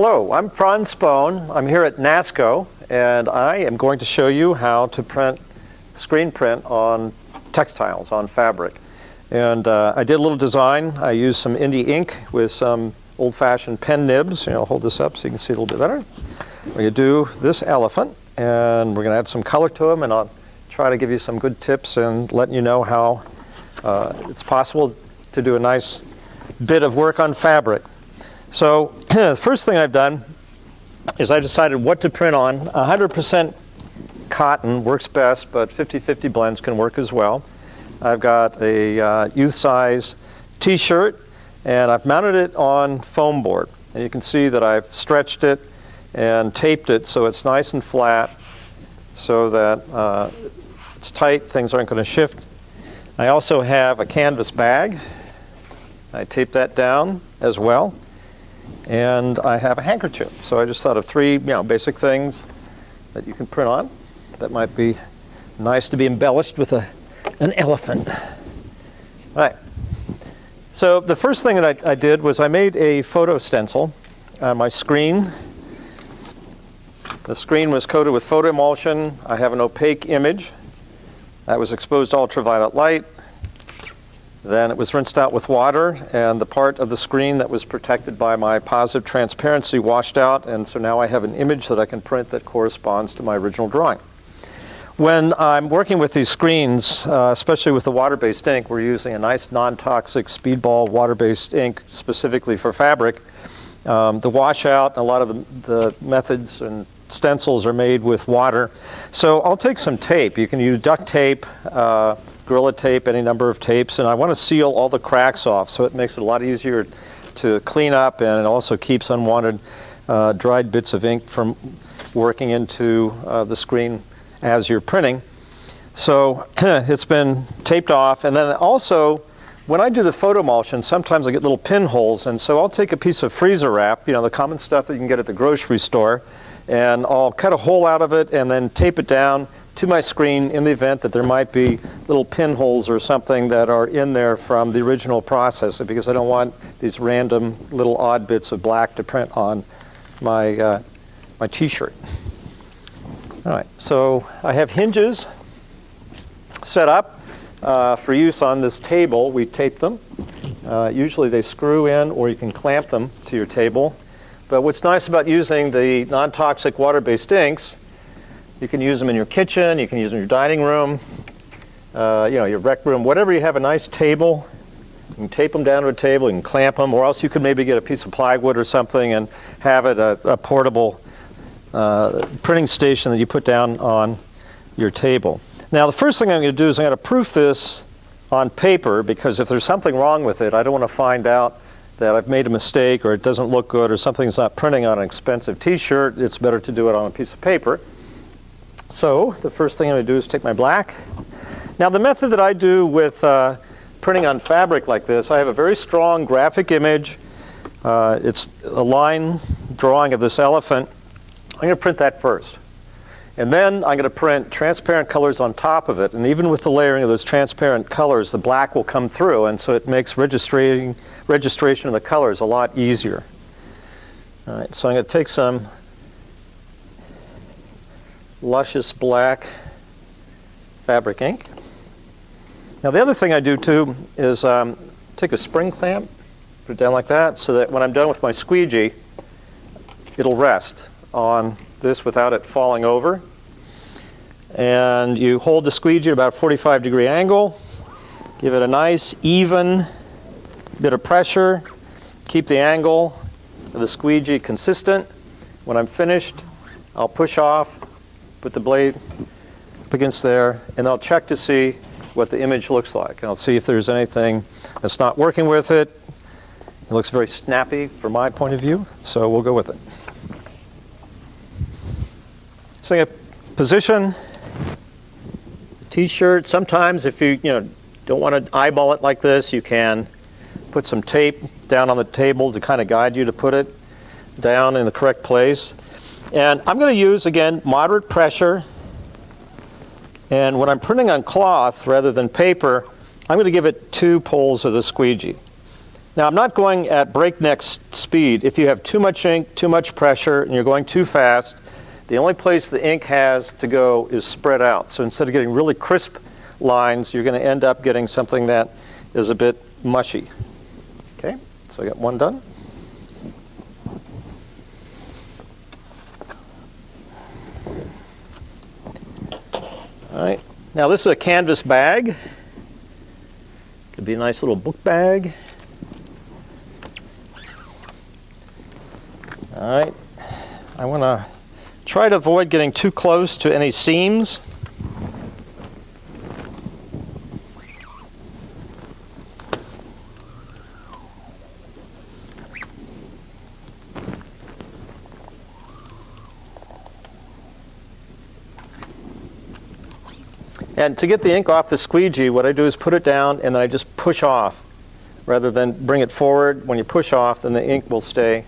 Hello, I'm Franz Spohn. I'm here at Nasco, and I am going to show you how to screen print on textiles, on fabric. And I did a little design. I used some indie ink with some old-fashioned pen nibs. I'll hold this up so you can see a little bit better. We're going to do this elephant, and we're going to add some color to him, and I'll try to give you some good tips and letting you know how it's possible to do a nice bit of work on fabric. So the first thing I've done is I decided what to print on. 100% cotton works best, but 50-50 blends can work as well. I've got a youth size t-shirt, and I've mounted it on foam board. And you can see that I've stretched it and taped it so it's nice and flat so that it's tight, things aren't going to shift. I also have a canvas bag. I tape that down as well. And I have a handkerchief. So I just thought of three basic things that you can print on that might be nice to be embellished with an elephant. All right. So the first thing that I did was I made a photo stencil on my screen. The screen was coated with photo emulsion. I have an opaque image that was exposed to ultraviolet light. Then it was rinsed out with water, and the part of the screen that was protected by my positive transparency washed out, and so now I have an image that I can print that corresponds to my original drawing. When I'm working with these screens, especially with the water-based ink, we're using a nice non-toxic Speedball water-based ink specifically for fabric. The washout, a lot of the methods and stencils are made with water. So I'll take some tape. You can use duct tape, Gorilla tape, any number of tapes, and I want to seal all the cracks off so it makes it a lot easier to clean up, and it also keeps unwanted dried bits of ink from working into the screen as you're printing. So it's been taped off, and then also when I do the photo emulsion, sometimes I get little pinholes, and so I'll take a piece of freezer wrap, the common stuff that you can get at the grocery store, and I'll cut a hole out of it and then tape it down to my screen in the event that there might be little pinholes or something that are in there from the original process, because I don't want these random little odd bits of black to print on my t-shirt. All right, so I have hinges set up for use on this table. We tape them. Usually they screw in, or you can clamp them to your table. But what's nice about using the non-toxic water-based inks, you can use them in your kitchen, you can use them in your dining room, your rec room, whatever you have a nice table. You can tape them down to a table, you can clamp them, or else you could maybe get a piece of plywood or something and have it a portable printing station that you put down on your table. Now the first thing I'm going to do is I'm going to proof this on paper, because if there's something wrong with it, I don't want to find out that I've made a mistake or it doesn't look good or something's not printing on an expensive t-shirt. It's better to do it on a piece of paper. So the first thing I'm going to do is take my black. Now the method that I do with printing on fabric like this, I have a very strong graphic image. It's a line drawing of this elephant. I'm going to print that first. And then I'm going to print transparent colors on top of it. And even with the layering of those transparent colors, the black will come through, and so it makes registration of the colors a lot easier. All right, so I'm going to take some luscious black fabric ink. Now the other thing I do too is take a spring clamp, put it down like that, so that when I'm done with my squeegee, it'll rest on this without it falling over. And you hold the squeegee at about a 45-degree angle, give it a nice even bit of pressure, keep the angle of the squeegee consistent. When I'm finished, I'll push off, put the blade up against there, and I'll check to see what the image looks like. And I'll see if there's anything that's not working with it. It looks very snappy from my point of view, so we'll go with it. So I'm going to position the t-shirt. Sometimes if you don't want to eyeball it like this, you can put some tape down on the table to kind of guide you to put it down in the correct place. And I'm going to use, again, moderate pressure. And when I'm printing on cloth rather than paper, I'm going to give it 2 pulls of the squeegee. Now, I'm not going at breakneck speed. If you have too much ink, too much pressure, and you're going too fast, the only place the ink has to go is spread out. So instead of getting really crisp lines, you're going to end up getting something that is a bit mushy. Okay, so I got one done. All right, now this is a canvas bag. Could be a nice little book bag. All right, I want to try to avoid getting too close to any seams. And to get the ink off the squeegee, what I do is put it down and then I just push off rather than bring it forward. When you push off, then the ink will stay.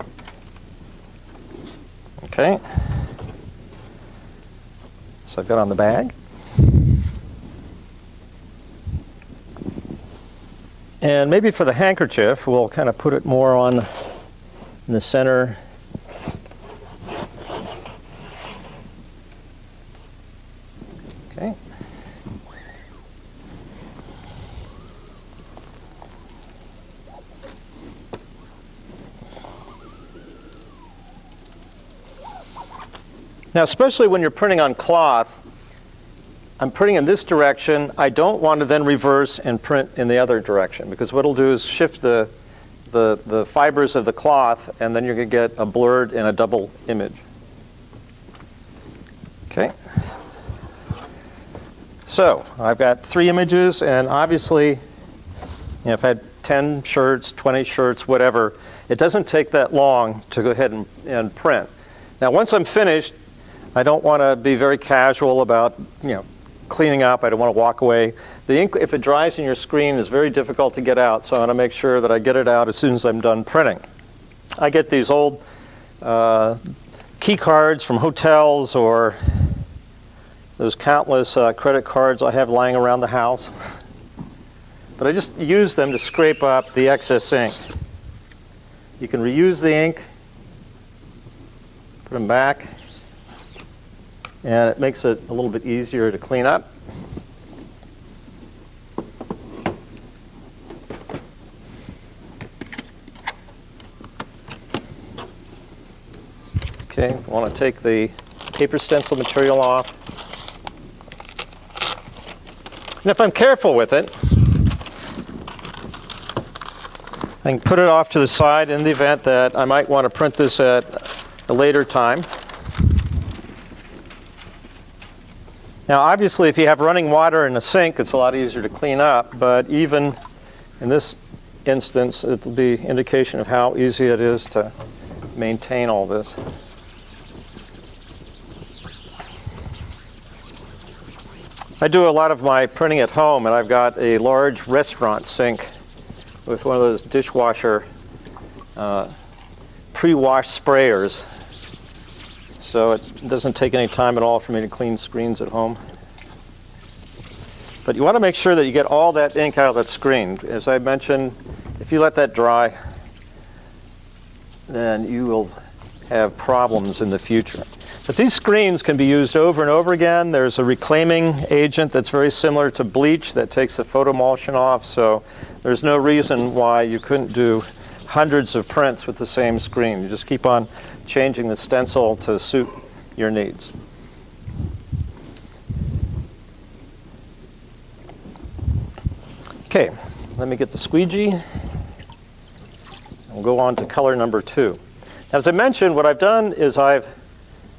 Okay. So I've got on the bag. And maybe for the handkerchief, we'll kind of put it more on in the center. Okay. Now, especially when you're printing on cloth, I'm printing in this direction. I don't want to then reverse and print in the other direction, because what it'll do is shift the fibers of the cloth, and then you're going to get a blurred and a double image. Okay. So I've got 3 images, and obviously, if I had 10 shirts, 20 shirts, whatever, it doesn't take that long to go ahead and print. Now, once I'm finished, I don't want to be very casual about, cleaning up. I don't want to walk away. The ink, if it dries in your screen, is very difficult to get out, so I want to make sure that I get it out as soon as I'm done printing. I get these old key cards from hotels, or those countless credit cards I have lying around the house. But I just use them to scrape up the excess ink. You can reuse the ink, put them back, and it makes it a little bit easier to clean up. Okay, I want to take the paper stencil material off. And if I'm careful with it, I can put it off to the side in the event that I might want to print this at a later time. Now, obviously, if you have running water in a sink, it's a lot easier to clean up, but even in this instance, it'll be indication of how easy it is to maintain all this. I do a lot of my printing at home, and I've got a large restaurant sink with one of those dishwasher pre-wash sprayers. So it doesn't take any time at all for me to clean screens at home. But you want to make sure that you get all that ink out of that screen. As I mentioned, if you let that dry, then you will have problems in the future. But these screens can be used over and over again. There's a reclaiming agent that's very similar to bleach that takes the photoemulsion off, so there's no reason why you couldn't do hundreds of prints with the same screen. You just keep on changing the stencil to suit your needs. Okay, let me get the squeegee. We'll go on to color number 2. As I mentioned, what I've done is I've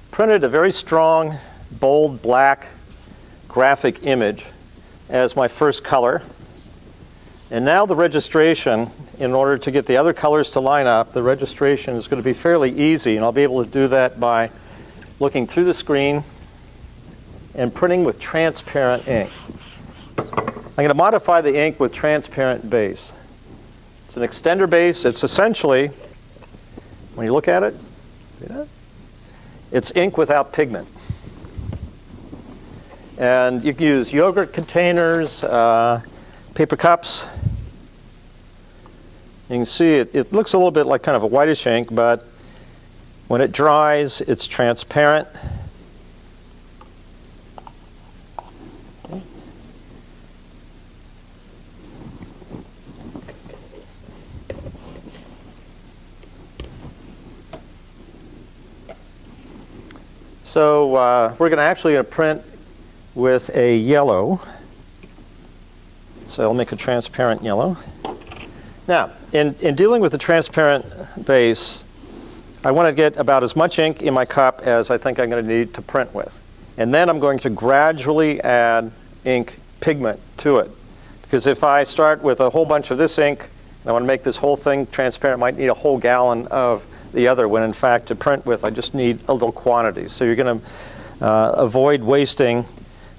printed a very strong, bold, black graphic image as my first color. And now the registration, in order to get the other colors to line up, the registration is going to be fairly easy, and I'll be able to do that by looking through the screen and printing with transparent ink. I'm going to modify the ink with transparent base. It's an extender base. It's essentially, when you look at it, see that? It's ink without pigment. And you can use yogurt containers, paper cups, You can see it looks a little bit like kind of a whitish ink, but when it dries, it's transparent. So we're going to actually print with a yellow. So I'll make a transparent yellow. Now, in dealing with the transparent base, I want to get about as much ink in my cup as I think I'm going to need to print with. And then I'm going to gradually add ink pigment to it. Because if I start with a whole bunch of this ink, and I want to make this whole thing transparent, I might need a whole gallon of the other, when in fact to print with I just need a little quantity. So you're going to avoid wasting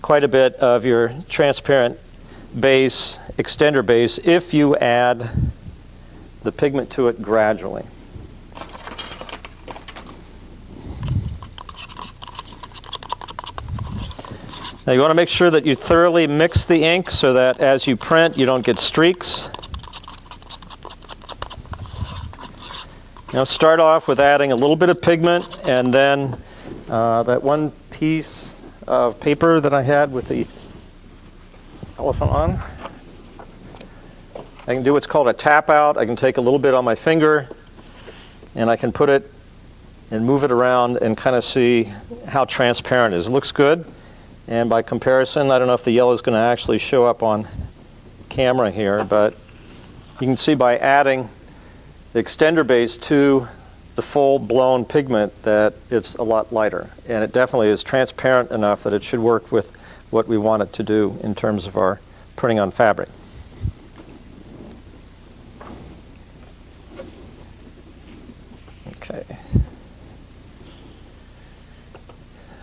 quite a bit of your transparent base, extender base, if you add the pigment to it gradually. Now you want to make sure that you thoroughly mix the ink so that as you print you don't get streaks. Now start off with adding a little bit of pigment, and then that one piece of paper that I had with the elephant on. I can do what's called a tap out. I can take a little bit on my finger and I can put it and move it around and kind of see how transparent it is. It looks good, and by comparison, I don't know if the yellow is going to actually show up on camera here, but you can see by adding the extender base to the full-blown pigment that it's a lot lighter, and it definitely is transparent enough that it should work with what we want it to do in terms of our printing on fabric. Okay.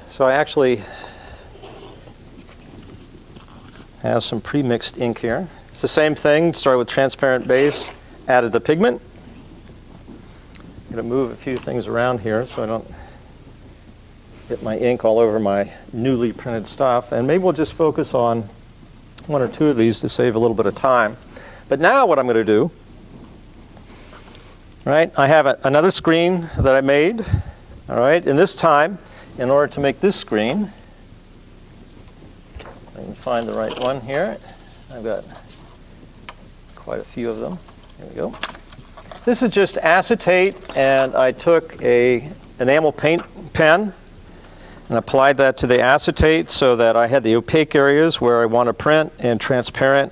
So I actually have some pre-mixed ink here. It's the same thing. Started with transparent base, added the pigment. I'm going to move a few things around here so I don't get my ink all over my newly printed stuff. And maybe we'll just focus on one or two of these to save a little bit of time. But now what I'm going to do, right, I have another screen that I made, all right, and this time, in order to make this screen, I can find the right one here. I've got quite a few of them. Here we go. This is just acetate, and I took a enamel paint pen and applied that to the acetate so that I had the opaque areas where I want to print and transparent.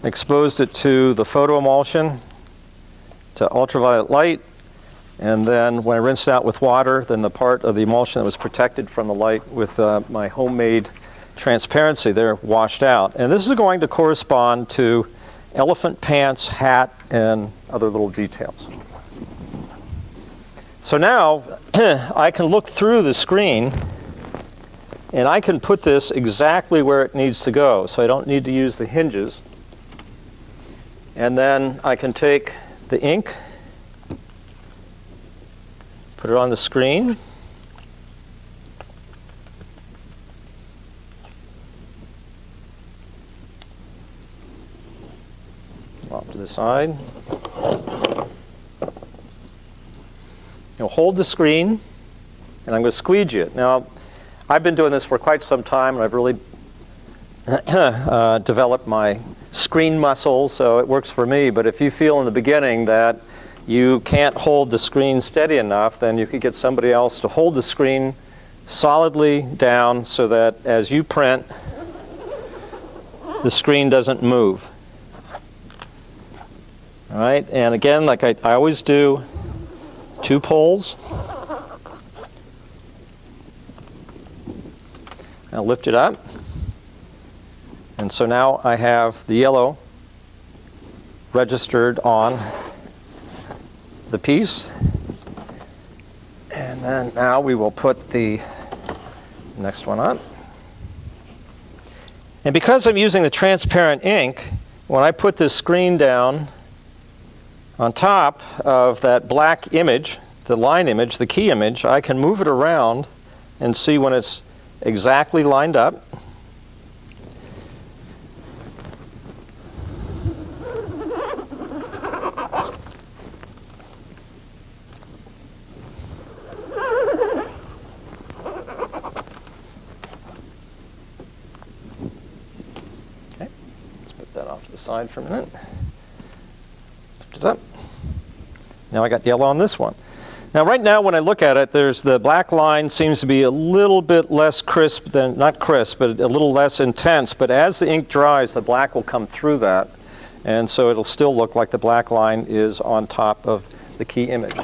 Exposed it to the photo emulsion to ultraviolet light, and then when I rinsed it out with water, then the part of the emulsion that was protected from the light with my homemade transparency there washed out. And this is going to correspond to elephant pants, hat, and other little details. So now I can look through the screen and I can put this exactly where it needs to go, so I don't need to use the hinges. And then I can take the ink, put it on the screen, off to the side. You'll hold the screen, and I'm going to squeegee it. Now, I've been doing this for quite some time, and I've really developed my screen muscle, so it works for me. But if you feel in the beginning that you can't hold the screen steady enough, then you could get somebody else to hold the screen solidly down so that as you print, the screen doesn't move. All right, and again, like I always do, 2 pulls. I'll lift it up. And so now I have the yellow registered on the piece. And then now we will put the next one on. And because I'm using the transparent ink, when I put this screen down on top of that black image, the line image, the key image, I can move it around and see when it's exactly lined up. side for a minute. Lift it up. Now I got yellow on this one. Now right now when I look at it, there's the black line seems to be a little bit less crisp than, not crisp, but a little less intense. But as the ink dries, the black will come through that. And so it'll still look like the black line is on top of the key image.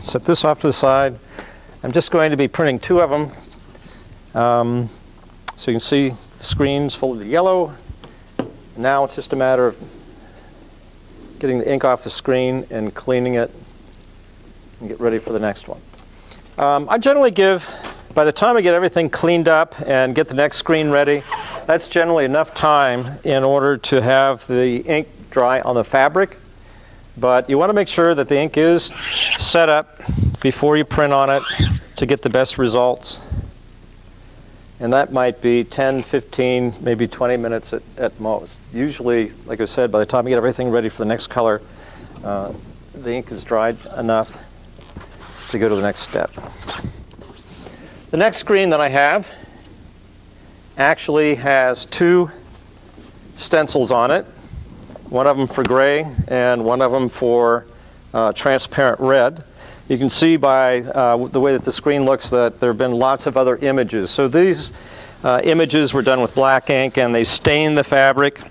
Set this off to the side. I'm just going to be printing 2 of them. So you can see the screen's full of the yellow. Now it's just a matter of getting the ink off the screen and cleaning it and get ready for the next one. I generally give, by the time I get everything cleaned up and get the next screen ready, that's generally enough time in order to have the ink dry on the fabric. But you want to make sure that the ink is set up before you print on it to get the best results. And that might be 10, 15, maybe 20 minutes at most. Usually, like I said, by the time you get everything ready for the next color, the ink is dried enough to go to the next step. The next screen that I have actually has 2 stencils on it. One of them for gray and one of them for transparent red. You can see by the way that the screen looks that there have been lots of other images. So these images were done with black ink and they stain the fabric.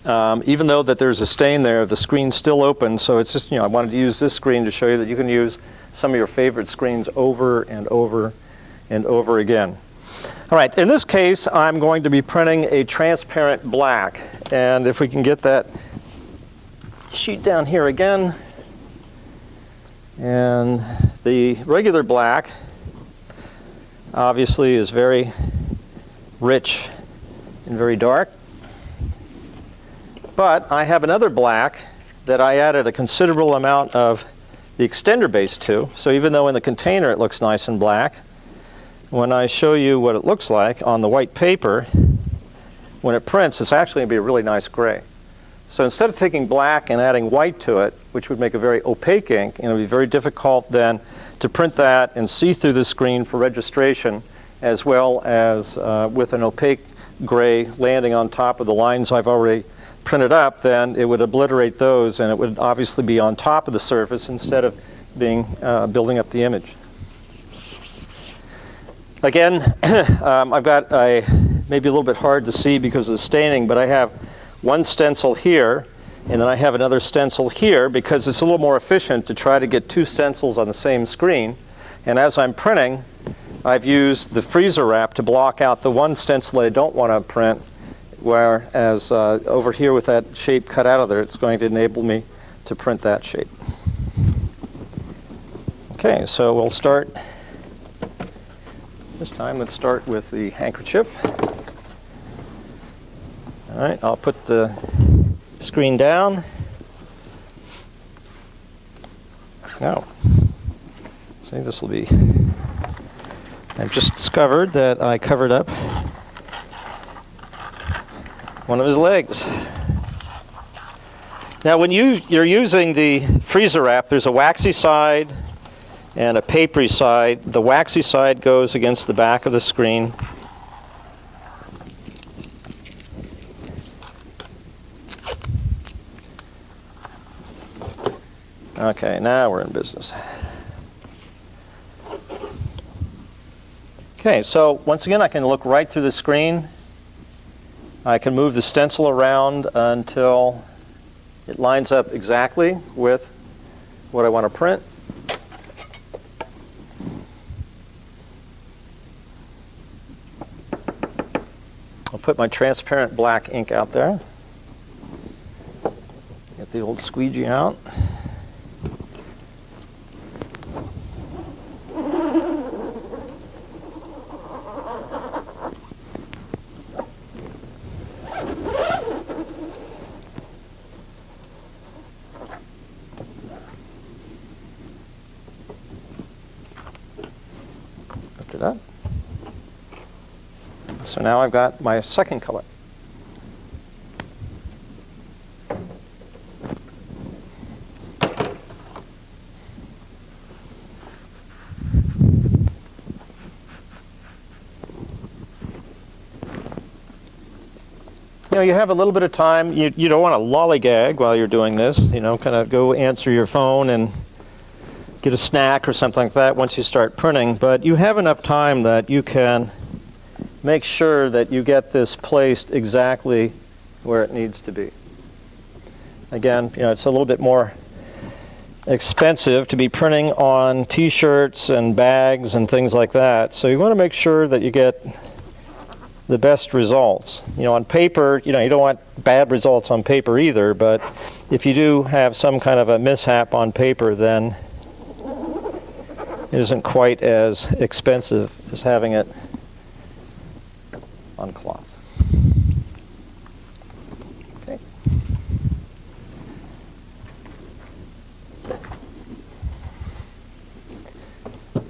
Even though that there's a stain there, the screen's still open. So it's just, I wanted to use this screen to show you that you can use some of your favorite screens over and over and over again. All right, in this case, I'm going to be printing a transparent black. And if we can get that sheet down here again. And the regular black obviously is very rich and very dark. But I have another black that I added a considerable amount of the extender base to. So even though in the container it looks nice and black, when I show you what it looks like on the white paper, when it prints, it's actually going to be a really nice gray. So instead of taking black and adding white to it, which would make a very opaque ink, it would be very difficult then to print that and see through the screen for registration, as well as with an opaque gray landing on top of the lines I've already printed up, then it would obliterate those and it would obviously be on top of the surface instead of being building up the image. Again, I've got maybe a little bit hard to see because of the staining, but I have one stencil here, and then I have another stencil here because it's a little more efficient to try to get 2 stencils on the same screen. And as I'm printing, I've used the freezer wrap to block out the one stencil that I don't want to print, whereas over here with that shape cut out of there, it's going to enable me to print that shape. Okay, so we'll start. This time, let's start with the handkerchief. All right, I'll put the screen down. Now, see, this will be. I've just discovered that I covered up one of his legs. Now, when you're using the freezer wrap, there's a waxy side and a papery side. The waxy side goes against the back of the screen. Okay, now we're in business. Okay, so once again, I can look right through the screen. I can move the stencil around until it lines up exactly with what I want to print. I'll put my transparent black ink out there. Get the old squeegee out. Lift it up. So now I've got my second color. you have a little bit of time. You don't want to lollygag while you're doing this. Kind of go answer your phone and get a snack or something like that once you start printing. But you have enough time that you can make sure that you get this placed exactly where it needs to be. Again, it's a little bit more expensive to be printing on t-shirts and bags and things like that. So you want to make sure that you get the best results. On paper, you don't want bad results on paper either, but if you do have some kind of a mishap on paper, then it isn't quite as expensive as having it on cloth. Okay.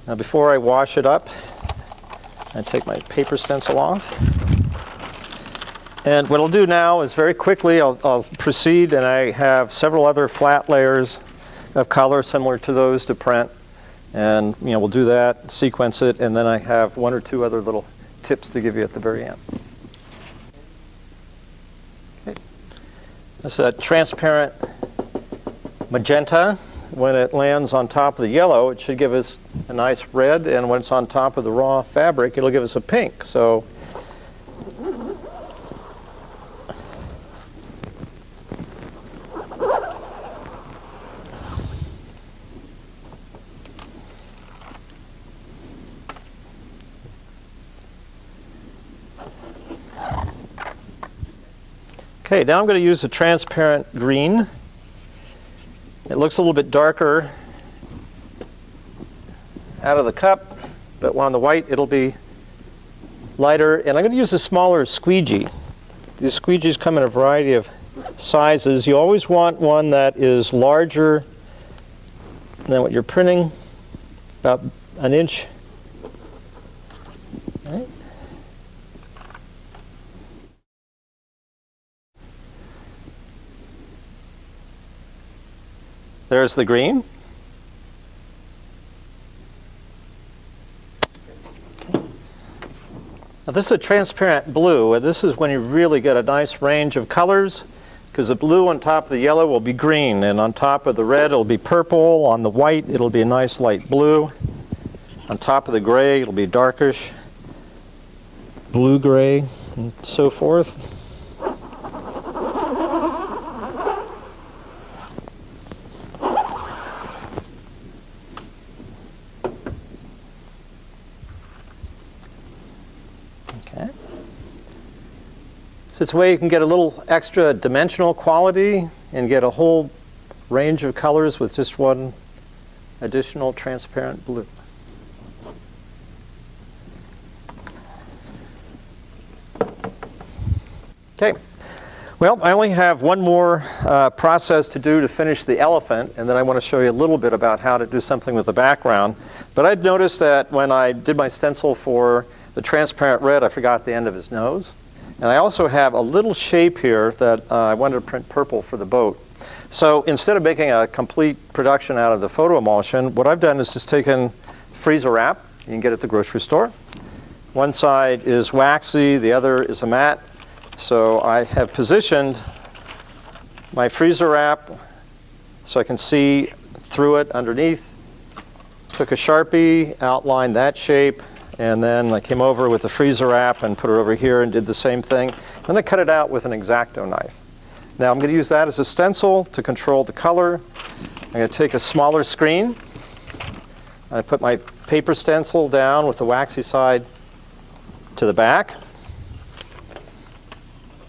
Now before I wash it up, I take my paper stencil off. And what I'll do now is very quickly I'll proceed, and I have several other flat layers of color similar to those to print. And we'll do that, sequence it, and then I have one or two other little tips to give you at the very end. Okay. This is a transparent magenta. When it lands on top of the yellow, it should give us a nice red, and when it's on top of the raw fabric, it'll give us a pink. So okay, now I'm going to use a transparent green. It looks a little bit darker out of the cup, but on the white it'll be lighter. And I'm going to use a smaller squeegee. These squeegees come in a variety of sizes. You always want one that is larger than what you're printing, about an inch. Right. There's the green. Now this is a transparent blue, and this is when you really get a nice range of colors, because the blue on top of the yellow will be green, and on top of the red it'll be purple, on the white it'll be a nice light blue, on top of the gray it'll be darkish blue-gray, and so forth. So it's a way you can get a little extra dimensional quality and get a whole range of colors with just one additional transparent blue. Okay, well, I only have one more process to do to finish the elephant, and then I want to show you a little bit about how to do something with the background. But I'd noticed that when I did my stencil for the transparent red, I forgot the end of his nose. And I also have a little shape here that I wanted to print purple for the boat. So instead of making a complete production out of the photo emulsion, what I've done is just taken freezer wrap. You can get it at the grocery store. One side is waxy, the other is a matte. So I have positioned my freezer wrap so I can see through it underneath. Took a Sharpie, outlined that shape, and then I came over with the freezer wrap and put it over here and did the same thing. Then I cut it out with an X-Acto knife. Now I'm going to use that as a stencil to control the color. I'm going to take a smaller screen. I put my paper stencil down with the waxy side to the back.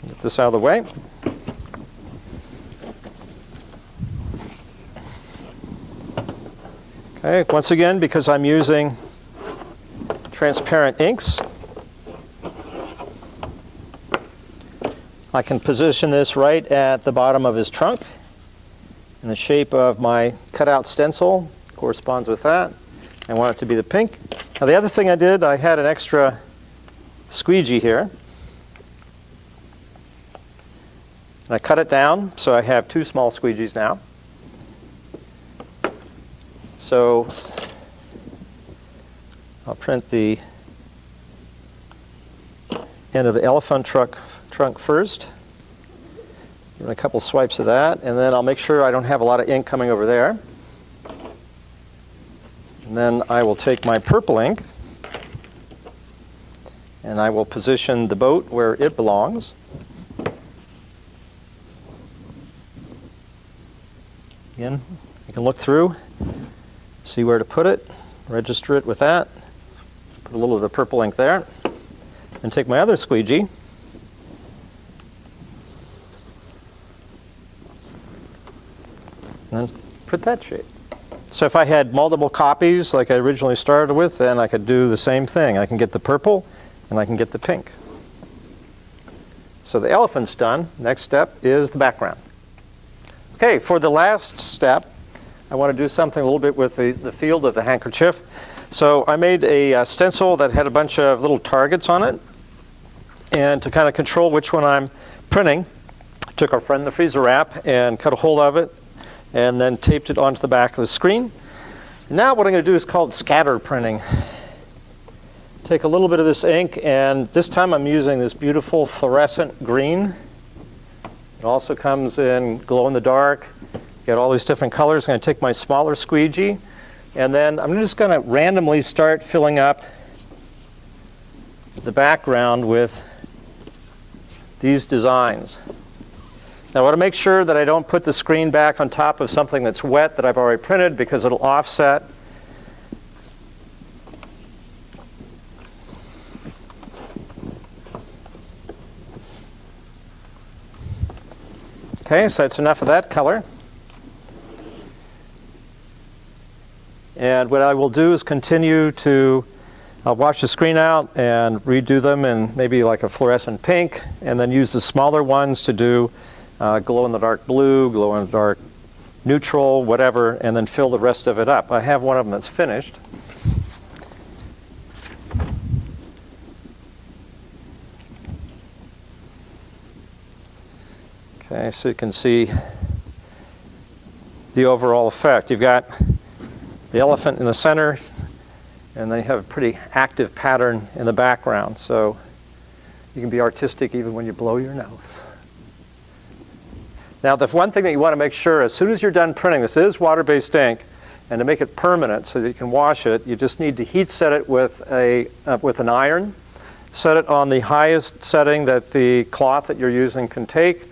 Get this out of the way. Okay, once again, because I'm using transparent inks, I can position this right at the bottom of his trunk, and the shape of my cutout stencil corresponds with that. I want it to be the pink. Now the other thing I did, I had an extra squeegee here. And I cut it down, so I have two small squeegees now. So I'll print the end of the elephant trunk first. Give it a couple swipes of that, and then I'll make sure I don't have a lot of ink coming over there. And then I will take my purple ink and I will position the boat where it belongs. Again, you can look through, see where to put it, register it with that. Put a little of the purple ink there. And take my other squeegee and then print that shape. So if I had multiple copies like I originally started with, then I could do the same thing. I can get the purple and I can get the pink. So the elephant's done. Next step is the background. Okay, for the last step, I want to do something a little bit with the field of the handkerchief. So I made a stencil that had a bunch of little targets on it. And to kind of control which one I'm printing, I took our friend the freezer wrap and cut a hole of it and then taped it onto the back of the screen. And now what I'm going to do is called scatter printing. Take a little bit of this ink, and this time I'm using this beautiful fluorescent green. It also comes in glow in the dark. Get all these different colors. I'm going to take my smaller squeegee, and then I'm just going to randomly start filling up the background with these designs. Now I want to make sure that I don't put the screen back on top of something that's wet that I've already printed, because it'll offset. Okay, so that's enough of that color. And what I will do is continue to wash the screen out and redo them in maybe like a fluorescent pink, and then use the smaller ones to do glow-in-the-dark blue, glow-in-the-dark neutral, whatever, and then fill the rest of it up. I have one of them that's finished. Okay, so you can see the overall effect. You've got the elephant in the center, and then you have a pretty active pattern in the background. So you can be artistic even when you blow your nose. Now, the one thing that you want to make sure, as soon as you're done printing, this is water-based ink, and to make it permanent so that you can wash it, you just need to heat set it with an iron. Set it on the highest setting that the cloth that you're using can take,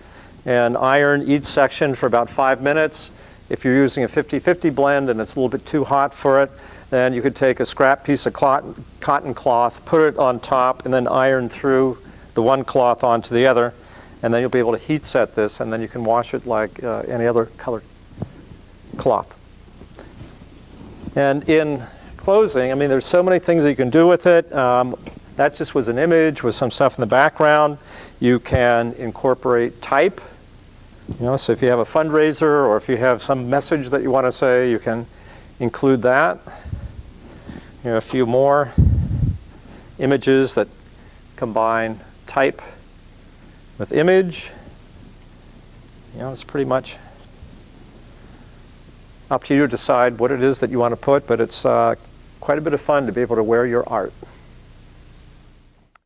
and iron each section for about 5 minutes. If you're using a 50-50 blend and it's a little bit too hot for it, then you could take a scrap piece of cotton cloth, put it on top, and then iron through the one cloth onto the other. And then you'll be able to heat set this, and then you can wash it like any other colored cloth. And in closing, I mean, there's so many things that you can do with it. That just was an image with some stuff in the background. You can incorporate type. So if you have a fundraiser or if you have some message that you want to say, you can include that. A few more images that combine type with image. It's pretty much up to you to decide what it is that you want to put, but it's quite a bit of fun to be able to wear your art.